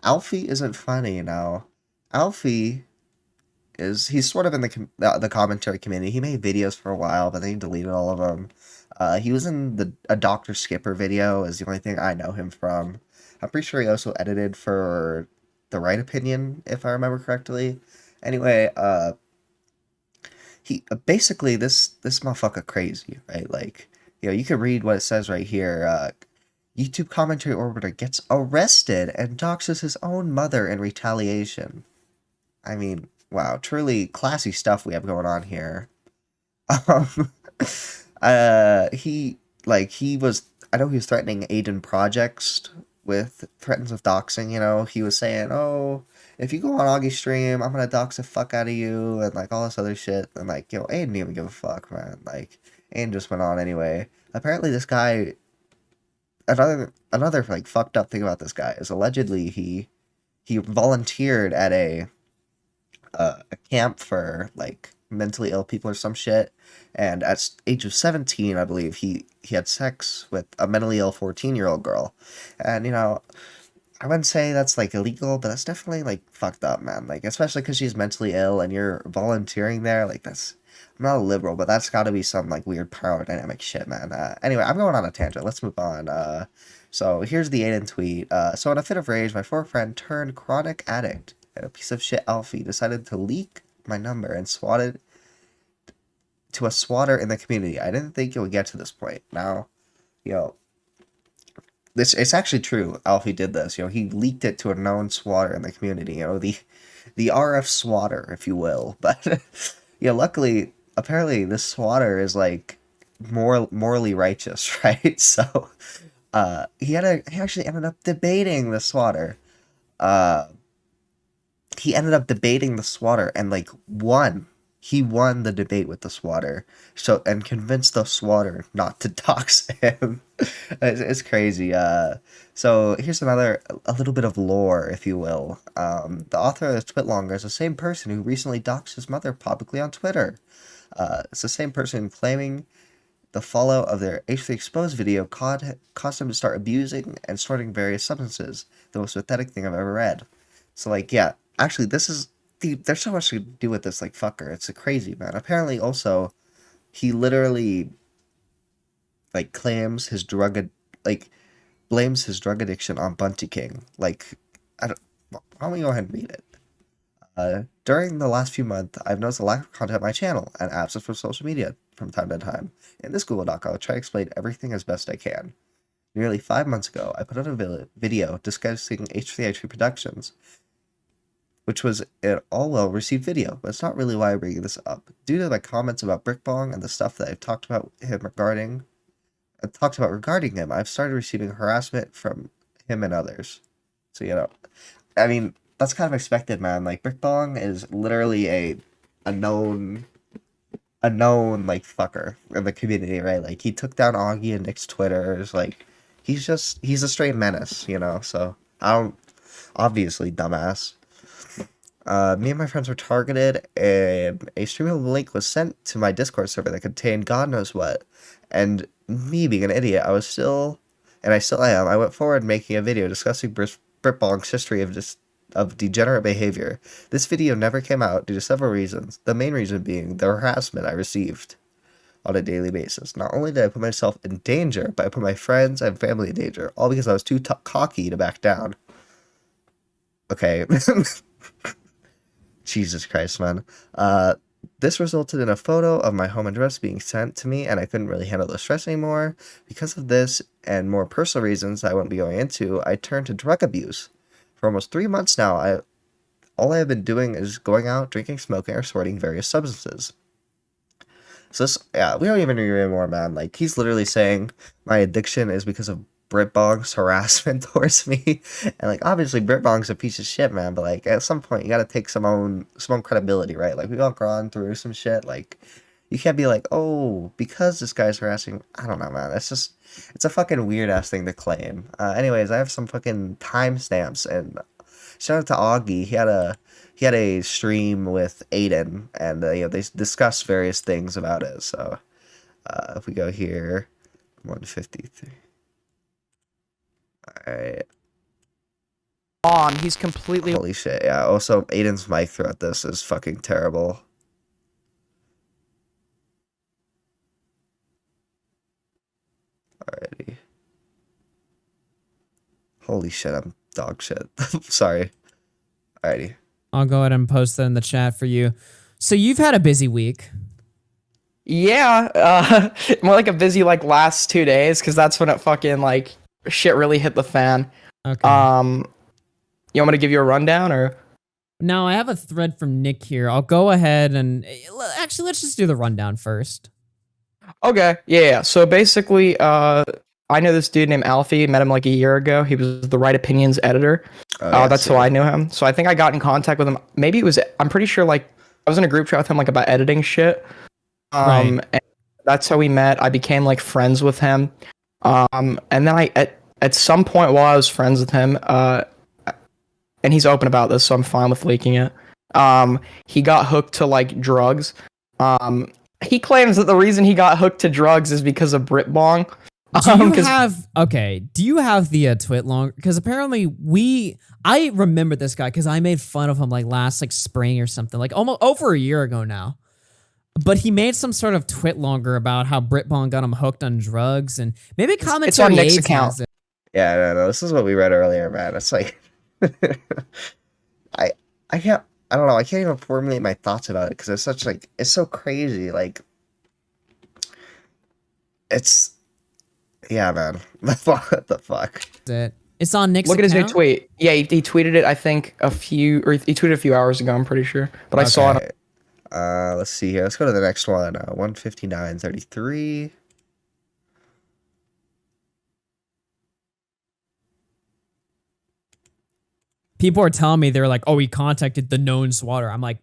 Alfie isn't funny now. Alfie he's sort of in the commentary community. He made videos for a while, but then he deleted all of them. He was in the a Dr. Skipper video is the only thing I know him from. I'm pretty sure he also edited for The Right Opinion, if I remember correctly. Anyway, he basically this motherfucker crazy, right? Like, you can read what it says right here. YouTube commentary orbiter gets arrested and doxes his own mother in retaliation. I mean, wow, truly classy stuff we have going on here. Um, he he was. I know he was threatening Aiden projects with threats of doxing. He was saying, "Oh, if you go on Augie's stream, I'm gonna dox the fuck out of you," and like all this other shit. And Aiden didn't even give a fuck, man. Like, Aiden just went on anyway. Apparently, this guy. Another like fucked up thing about this guy is allegedly he volunteered at a camp for like mentally ill people or some shit. And at age of 17, I believe he had sex with a mentally ill 14-year-old girl. And I wouldn't say that's like illegal, but that's definitely like fucked up, man. Like especially because she's mentally ill and you're volunteering there. Like that's I'm not a liberal, but that's got to be some like weird power dynamic shit, man. Anyway, I'm going on a tangent. Let's move on. So here's the Aiden tweet. So in a fit of rage, my former friend turned chronic addict and a piece of shit Alfie decided to leak my number and swatted to a swatter in the community. I didn't think it would get to this point. Now, you know, this it's actually true. Alfie did this. He leaked it to a known swatter in the community. The RF swatter, if you will. But yeah, luckily, apparently, this swatter is like morally righteous, right? So, he actually ended up debating the swatter. Uh, he ended up debating the swatter and like won. He won the debate with the swatter, so and convinced the swatter not to dox him. It's crazy. So here's a little bit of lore, if you will. The author of the twit longer is the same person who recently doxed his mother publicly on Twitter. It's the same person claiming the fallout of their H3 Exposed video caused him to start abusing and snorting various substances. The most pathetic thing I've ever read. So, like, yeah, actually, dude, there's so much to do with this, like, fucker. It's a crazy, man. Apparently, also, he literally, like, like, blames his drug addiction on Bunty King. Like, I don't, why don't we go ahead and read it? During the last few months, I've noticed a lack of content on my channel and absence from social media from time to time. In this Google Doc, I'll try to explain everything as best I can. Nearly 5 months ago, I put out a video discussing H3 Productions, which was an all well received video, but it's not really why I'm bringing this up. Due to my comments about Brickbong and the stuff that I've talked about regarding him, I've started receiving harassment from him and others. So I mean, that's kind of expected, man. Like Brickbong is literally a known like fucker in the community, right? Like he took down Augie and Nick's Twitters. Like he's a straight menace. So I don't obviously dumbass. Me and my friends were targeted, and a streamable link was sent to my Discord server that contained God knows what. And me being an idiot, and I still am. I went forward making a video discussing Britbong's history of degenerate behavior. This video never came out due to several reasons. The main reason being the harassment I received on a daily basis. Not only did I put myself in danger, but I put my friends and family in danger, all because I was too cocky to back down. Okay. Jesus Christ, man. This resulted in a photo of my home address being sent to me, and I couldn't really handle the stress anymore. Because of this and more personal reasons I won't be going into, I turned to drug abuse. For almost 3 months now, all I have been doing is going out, drinking, smoking, or sorting various substances. So yeah, we don't even need anymore, man. Like he's literally saying my addiction is because of Britbong's harassment towards me, and like obviously Britbong's a piece of shit, man. But like at some point you got to take some own credibility, right? Like we've all gone through some shit. Like you can't be like, oh, because this guy's harassing. I don't know, man. It's a fucking weird ass thing to claim. Anyways, I have some fucking timestamps and shout out to Augie. He had a stream with Aiden, and they discussed various things about it. So if we go here, 153. All right. He's completely Holy shit, yeah. Also, Aiden's mic throughout this is fucking terrible. Alrighty. Holy shit, I'm dog shit. Sorry. Alrighty. I'll go ahead and post that in the chat for you. So you've had a busy week. Yeah, more like a busy like last 2 days because that's when it fucking like shit really hit the fan. Okay. You want me to give you a rundown or? Now I have a thread from Nick here. I'll go ahead and actually let's just do the rundown first. Okay, yeah. So basically, I know this dude named Alfie. Met him like a year ago. He was the Right Opinions editor. Oh, yeah, That's how I knew him. So I think I got in contact with him. Maybe it was. I'm pretty sure like I was in a group chat with him like about editing shit. Right. And that's how we met. I became like friends with him. And then at some point while I was friends with him, and he's open about this, so I'm fine with leaking it. He got hooked to like drugs. He claims that the reason he got hooked to drugs is because of Brit Bong. Do you have the twit long? Because apparently I remember this guy because I made fun of him like last like spring or something, like almost over a year ago now. But he made some sort of twit longer about how Britbong got him hooked on drugs, and maybe commentary. It's on Nick's account. Yeah, no, this is what we read earlier, man. It's like I can't, I don't know, I can't even formulate my thoughts about it because it's such like, it's so crazy. Like, it's, yeah, man. What the fuck? It's on Nick's Look at his account? new tweet. Yeah, he tweeted it. I think he tweeted a few hours ago. I'm pretty sure, but I saw it. Let's see here. Let's go to the next one. 159.33. People are telling me they're like, "Oh, he contacted the known swatter." I'm like,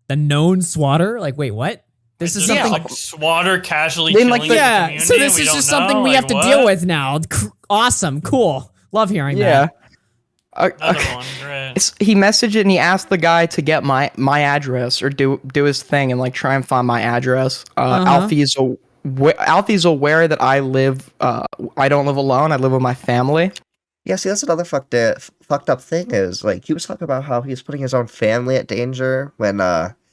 "The known swatter? Like, wait, what?" This is something like swatter casually Then, killing like, the yeah. community So this and we is don't just know? something we Like, have to what? deal with now. Awesome, cool, love hearing Yeah. that. Another one, great. He messaged it and he asked the guy to get my address or do his thing and like try and find my address. Alfie's aware that I don't live alone. I live with my family. Yeah, see, that's another fucked up thing is, like, he was talking about how he was putting his own family at danger when,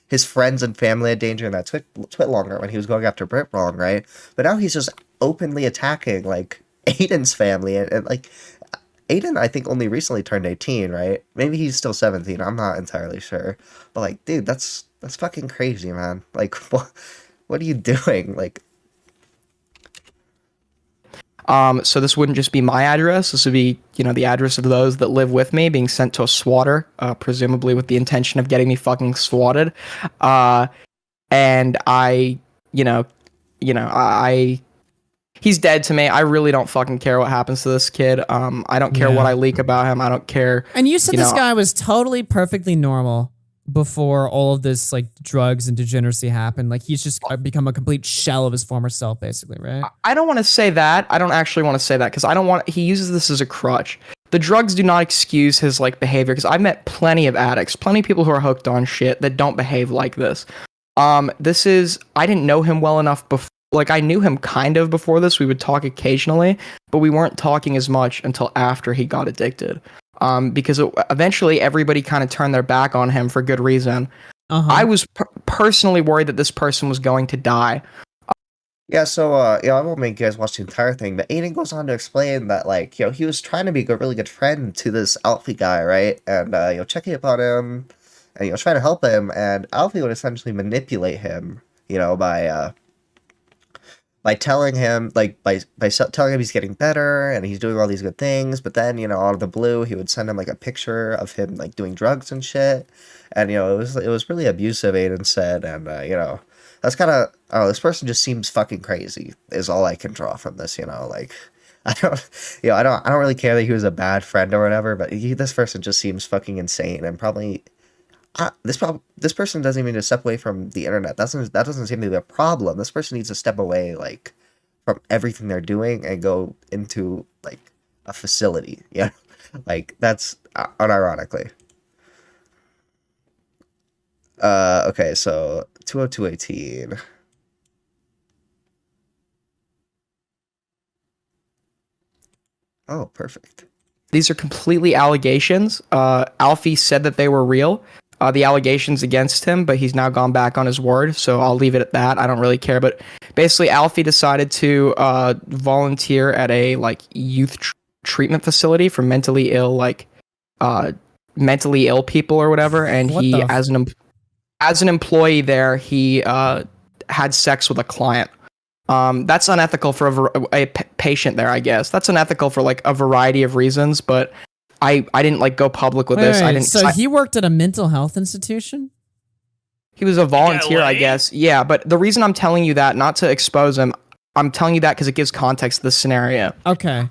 his friends and family at danger in that twit longer when he was going after Brit wrong, right? But now he's just openly attacking, like, Aiden's family, and like, Aiden, I think, only recently turned 18, right? Maybe he's still 17, I'm not entirely sure. But, like, dude, that's fucking crazy, man. Like, what are you doing? Like, So this wouldn't just be my address. This would be, the address of those that live with me being sent to a swatter, presumably with the intention of getting me fucking swatted. And he's dead to me. I really don't fucking care what happens to this kid. I don't care what I leak about him. I don't care. And you said this guy was totally perfectly normal before all of this like drugs and degeneracy happened. Like he's just become a complete shell of his former self, basically, right? I don't want to say that. I don't actually want to say that because he uses this as a crutch. The drugs do not excuse his like behavior because I've met plenty of addicts, plenty of people who are hooked on shit that don't behave like this. I didn't know him well enough before. Like I knew him kind of before this. We would talk occasionally, but we weren't talking as much until after he got addicted. Because eventually everybody kind of turned their back on him for good reason. I was personally worried that this person was going to die. Yeah, so, I won't make you guys watch the entire thing, but Aiden goes on to explain that, like, he was trying to be a really good friend to this Alfie guy, right? And, checking up on him, and, trying to help him, and Alfie would essentially manipulate him, by telling him, like, by telling him he's getting better, and he's doing all these good things, but then, out of the blue, he would send him, like, a picture of him, like, doing drugs and shit, and, it was really abusive, Aiden said, and, that's kind of, this person just seems fucking crazy, is all I can draw from this, like, I don't really care that he was a bad friend or whatever, but this person just seems fucking insane, and probably, this person doesn't even need to step away from the internet. That doesn't seem to be a problem. This person needs to step away, like, from everything they're doing and go into, like, a facility, like, that's, unironically. Okay, so 20218. Oh, perfect. these are completely allegations. Alfie said that they were real. The allegations against him, but he's now gone back on his word. So I'll leave it at that. I don't really care. But basically, Alfie decided to volunteer at a like youth treatment facility for mentally ill, mentally ill people or whatever. And What he, the as an employee there, he had sex with a client. That's unethical for a patient there, I guess. That's unethical for like a variety of reasons, but I didn't like go public with this. I didn't. So he worked at a mental health institution? He was a volunteer, I LA? guess. Yeah, but the reason I'm telling you that, not to expose him, I'm telling you that because it gives context to the scenario. Okay.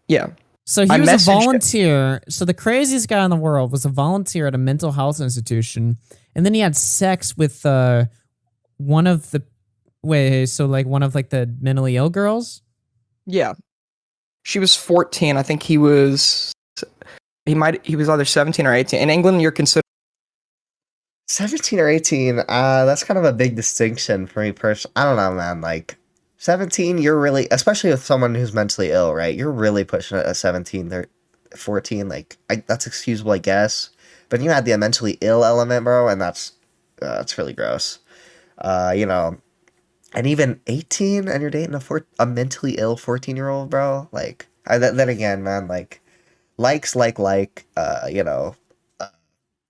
Yeah. So he I was a messaged him. volunteer. So the craziest guy in the world was a volunteer at a mental health institution, and then he had sex with one of the one of like the mentally ill girls. Yeah. She was 14. I think he was either 17 or 18. In England, you're considered 17 or 18, that's kind of a big distinction for me personally. I don't know, man. Like, 17, you're really, especially with someone who's mentally ill, right? You're really pushing it at 17, 14. Like, that's excusable, I guess. But you add the mentally ill element, bro, and that's really gross. You know, and even 18, and you're dating a mentally ill 14-year-old, bro. Like, then again, man, like, likes, you know,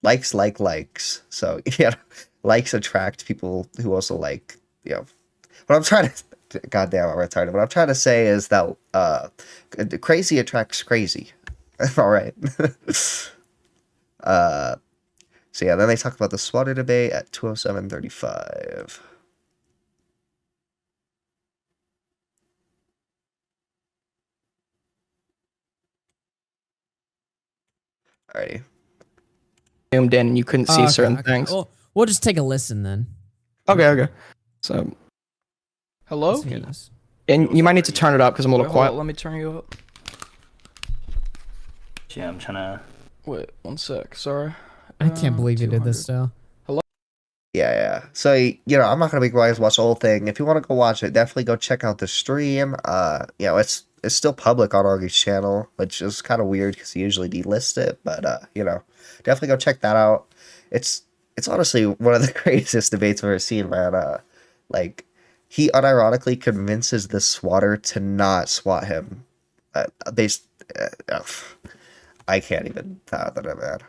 likes. So, yeah, likes attract people who also like, you know, what I'm trying to, goddamn, I'm retarded. What I'm trying to say is that, crazy attracts crazy. All right. So yeah, then they talk about the swatter debate at 207:35. Alrighty. zoomed in and you couldn't see Okay, certain okay. things. Well, we'll just take a listen then. Okay. So, hello? Let's hear this. And you might need to turn it up because I'm a little Wait, quiet. hold Let me turn you up. Yeah, I'm trying to. Wait, one sec. Sorry. I can't believe you did 200. this still. Yeah. So, you know, I'm not gonna make you guys watch the whole thing. If you want to go watch it, definitely go check out the stream. You know, it's still public on Augie's channel, which is kind of weird because he usually delist it. But you know, definitely go check that out. It's honestly one of the craziest debates I've ever seen, man. Like, he unironically convinces the swatter to not swat him. I can't even fathom it, man.